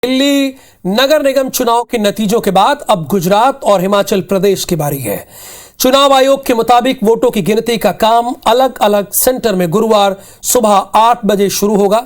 दिल्ली नगर निगम चुनाव के नतीजों के बाद अब गुजरात और हिमाचल प्रदेश की बारी है। चुनाव आयोग के मुताबिक वोटों की गिनती का काम अलग अलग सेंटर में गुरुवार सुबह 8 बजे शुरू होगा।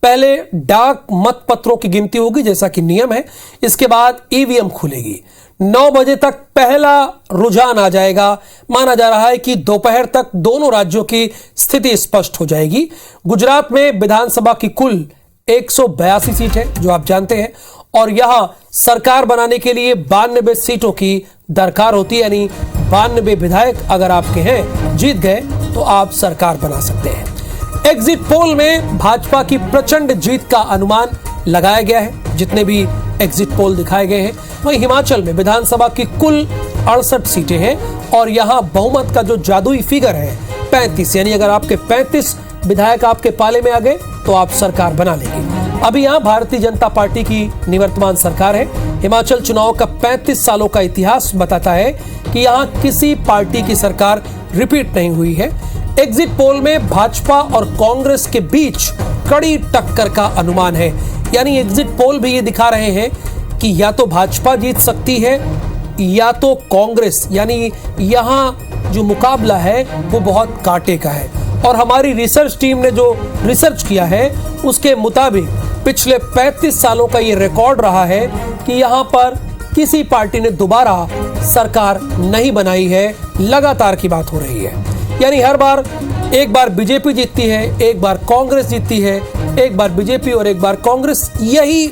पहले डाक मत पत्रों की गिनती होगी जैसा कि नियम है। इसके बाद ईवीएम खुलेगी। 9 बजे तक पहला रुझान आ जाएगा। माना जा रहा है कि दोपहर तक दोनों राज्यों की स्थिति स्पष्ट हो जाएगी। गुजरात में विधानसभा की कुल 182 सीट है जो आप जानते हैं, और यहां सरकार बनाने के लिए 92 सीटों की दरकार होती है, यानी 92 विधायक अगर आपके हैं, जीत गए तो आप सरकार बना सकते हैं। एग्जिट पोल में भाजपा की प्रचंड जीत का अनुमान लगाया गया है। जितने भी एग्जिट पोल दिखाए गए हैं, वहीं हिमाचल में विधानसभा की कुल 68 सीटें हैं और यहां बहुमत का जो जादुई फिगर है 35, यानी अगर आपके 35 विधायक आपके पाले में आ गए तो आप सरकार बना लेंगे। अभी यहां भारतीय जनता पार्टी की निवर्तमान सरकार है। हिमाचल चुनाव का 35 सालों का इतिहास बताता है कि यहां किसी पार्टी की सरकार रिपीट नहीं हुई है। एग्जिट पोल में भाजपा और कांग्रेस के बीच कड़ी टक्कर का अनुमान है, यानी एग्जिट पोल भी ये दिखा रहे हैं कि या तो भाजपा जीत सकती है या तो कांग्रेस, यानी यहां जो मुकाबला है वो बहुत कांटे का है। और हमारी रिसर्च टीम ने जो रिसर्च किया है उसके मुताबिक पिछले 35 सालों का ये रिकॉर्ड रहा है कि यहां पर किसी पार्टी ने दोबारा सरकार नहीं बनाई है। लगातार की बात हो रही है, यानी हर बार एक बार बीजेपी जीतती है, एक बार कांग्रेस जीतती है, एक बार बीजेपी और एक बार कांग्रेस। यही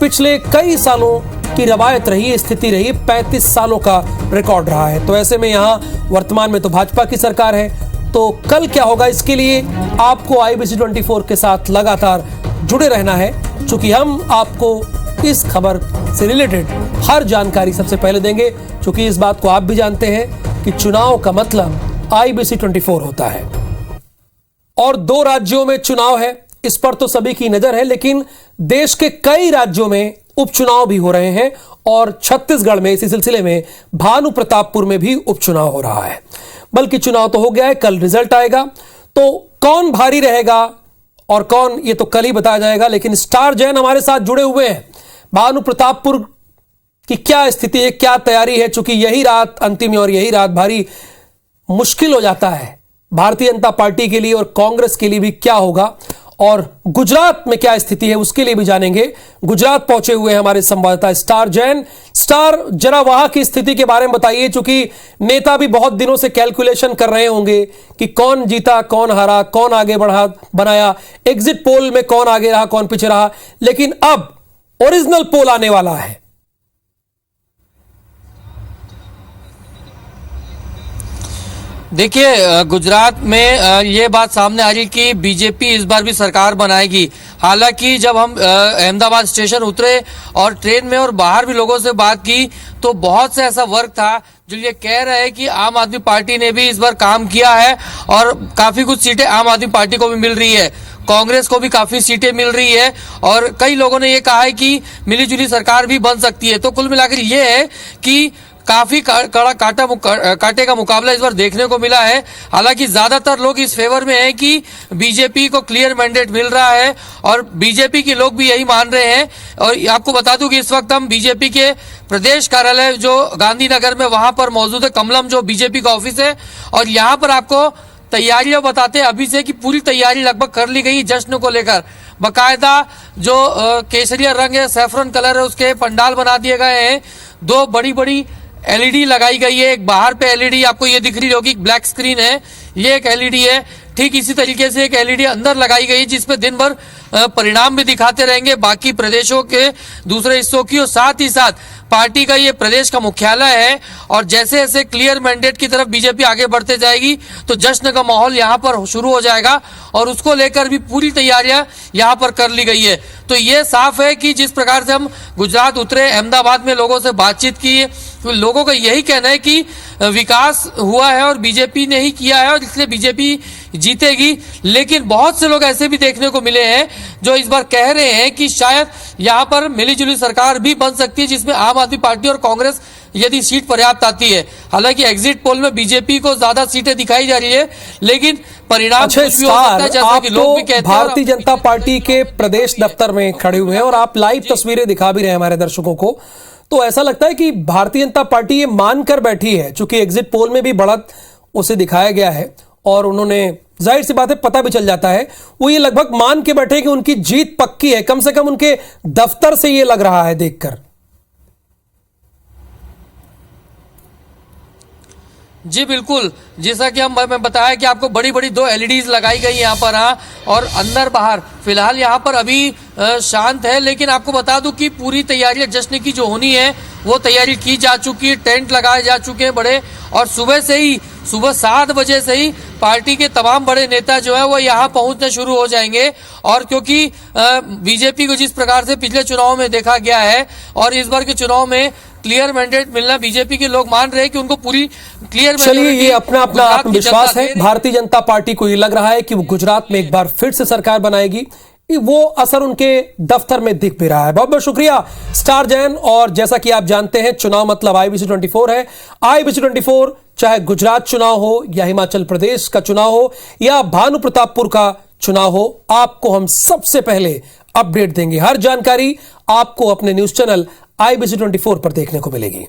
पिछले कई सालों की रवायत रही, स्थिति रही, 35 सालों का रिकॉर्ड रहा है। तो ऐसे में यहां वर्तमान में तो भाजपा की सरकार है। तो कल क्या होगा, इसके लिए आपको IBC 24 के साथ लगातार जुड़े रहना है, क्योंकि हम आपको इस खबर से रिलेटेड हर जानकारी सबसे पहले देंगे। क्योंकि इस बात को आप भी जानते हैं कि चुनाव का मतलब IBC 24 होता है। और 2 राज्यों में चुनाव है, इस पर तो सभी की नजर है, लेकिन देश के कई राज्यों में उपचुनाव भी हो रहे हैं और छत्तीसगढ़ में इसी सिलसिले में भानु प्रतापपुर में भी उपचुनाव हो रहा है। बल्कि चुनाव तो हो गया है, कल रिजल्ट आएगा। तो कौन भारी रहेगा और कौन, ये तो कल ही बताया जाएगा। लेकिन स्टार जैन हमारे साथ जुड़े हुए हैं। भानु प्रतापपुर की क्या स्थिति है, क्या तैयारी है, चूंकि यही रात अंतिम है और यही रात भारी मुश्किल हो जाता है भारतीय जनता पार्टी के लिए, और कांग्रेस के लिए भी क्या होगा, और गुजरात में क्या स्थिति है उसके लिए भी जानेंगे। गुजरात पहुंचे हुए हैं हमारे संवाददाता स्टार जैन। स्टार, जरा वहां की स्थिति के बारे में बताइए, क्योंकि नेता भी बहुत दिनों से कैलकुलेशन कर रहे होंगे कि कौन जीता, कौन हारा, कौन आगे बढ़ा बनाया, एग्जिट पोल में कौन आगे रहा, कौन पीछे रहा, लेकिन अब ओरिजिनल पोल आने वाला है। देखिए, गुजरात में ये बात सामने आ रही कि बीजेपी इस बार भी सरकार बनाएगी। हालांकि जब हम अहमदाबाद स्टेशन उतरे और ट्रेन में और बाहर भी लोगों से बात की तो बहुत से ऐसा वर्ग था जो ये कह रहे हैं कि आम आदमी पार्टी ने भी इस बार काम किया है और काफी कुछ सीटें आम आदमी पार्टी को भी मिल रही है, कांग्रेस को भी काफी सीटें मिल रही है, और कई लोगों ने ये कहा है कि मिलीजुली सरकार भी बन सकती है। तो कुल मिलाकर ये है कि काफी कड़ा कांटे का मुकाबला इस बार देखने को मिला है। हालांकि ज्यादातर लोग इस फेवर में हैं कि बीजेपी को क्लियर मैंडेट मिल रहा है और बीजेपी के लोग भी यही मान रहे हैं। और आपको बता दूं कि इस वक्त हम बीजेपी के प्रदेश कार्यालय जो गांधीनगर में वहां पर मौजूद है, कमलम जो बीजेपी का ऑफिस है, और यहाँ पर आपको तैयारियां बताते हैं अभी से कि पूरी तैयारी लगभग कर ली गई जश्न को लेकर। बकायदा जो केसरिया रंग है, सैफरन कलर है, उसके पंडाल बना दिए गए हैं। 2 बड़ी बड़ी LED लगाई गई है। एक बाहर पे LED आपको ये दिख रही होगी, ब्लैक स्क्रीन है, ये एक LED है। ठीक इसी तरीके से एक LED अंदर लगाई गई जिसपे दिन भर परिणाम भी दिखाते रहेंगे बाकी प्रदेशों के दूसरे हिस्सों की, और साथ ही साथ पार्टी का ये प्रदेश का मुख्यालय है। और जैसे जैसे क्लियर मैंडेट की तरफ बीजेपी आगे बढ़ते जाएगी तो जश्न का माहौल यहाँ पर शुरू हो जाएगा, और उसको लेकर भी पूरी तैयारियां यहाँ पर कर ली गई है। तो ये साफ है कि जिस प्रकार से हम गुजरात उतरे, अहमदाबाद में लोगों से बातचीत की, तो लोगों का यही कहना है कि विकास हुआ है और बीजेपी ने ही किया है और इसलिए बीजेपी जीतेगी। लेकिन बहुत से लोग ऐसे भी देखने को मिले हैं जो इस बार कह रहे हैं कि शायद यहाँ पर मिलीजुली सरकार भी बन सकती है जिसमें आम आदमी पार्टी और कांग्रेस यदि सीट पर्याप्त आती है। हालांकि एग्जिट पोल में बीजेपी को ज्यादा सीटें दिखाई जा रही है, लेकिन परिणाम अच्छा कुछ भी हो सकता है, जैसा आप कि लोग भी तो कहते हैं। भारतीय जनता पार्टी के प्रदेश दफ्तर में खड़े हुए हैं और आप लाइव तस्वीरें दिखा भी रहे हैं हमारे दर्शकों को, तो ऐसा लगता है कि भारतीय जनता पार्टी ये मानकर बैठी है, चूंकि एग्जिट पोल में भी बढ़त उसे दिखाया गया है और उन्होंने जाहिर सी बात है पता भी चल जाता है, वो ये लगभग मान के बैठे कि उनकी जीत पक्की है, कम से कम उनके दफ्तर से ये लग रहा है देखकर। जी बिल्कुल, जैसा कि मैं बताया कि आपको बड़ी बड़ी 2 LEDs लगाई गई यहाँ पर, हाँ, और अंदर बाहर फिलहाल यहाँ पर अभी शांत है, लेकिन आपको बता दूं कि पूरी तैयारियां जश्न की जो होनी है वो तैयारी की जा चुकी है, टेंट लगाए जा चुके हैं बड़े, और सुबह 7 बजे से ही पार्टी के तमाम बड़े नेता जो है वो यहाँ पहुंचने शुरू हो जाएंगे। और क्योंकि बीजेपी को जिस प्रकार से पिछले चुनाव में देखा गया है और इस बार के चुनाव में क्लियर मैंडेट मिलना बीजेपी के लोग मान रहे हैं कि उनको पूरी क्लियर। चलिए, ये अपना आत्मविश्वास है भारतीय जनता पार्टी को, ये लग रहा है कि वो गुजरात में एक बार फिर से सरकार बनाएगी, वो असर उनके दफ्तर में दिख भी रहा है। बहुत बहुत शुक्रिया स्टार जैन। और जैसा कि आप जानते हैं, चुनाव मतलब IBC 24 है। IBC 24 चाहे गुजरात चुनाव हो या हिमाचल प्रदेश का चुनाव हो या भानु प्रतापपुर का चुनाव हो, आपको हम सबसे पहले अपडेट देंगे। हर जानकारी आपको अपने न्यूज चैनल IBC 24 पर देखने को मिलेगी।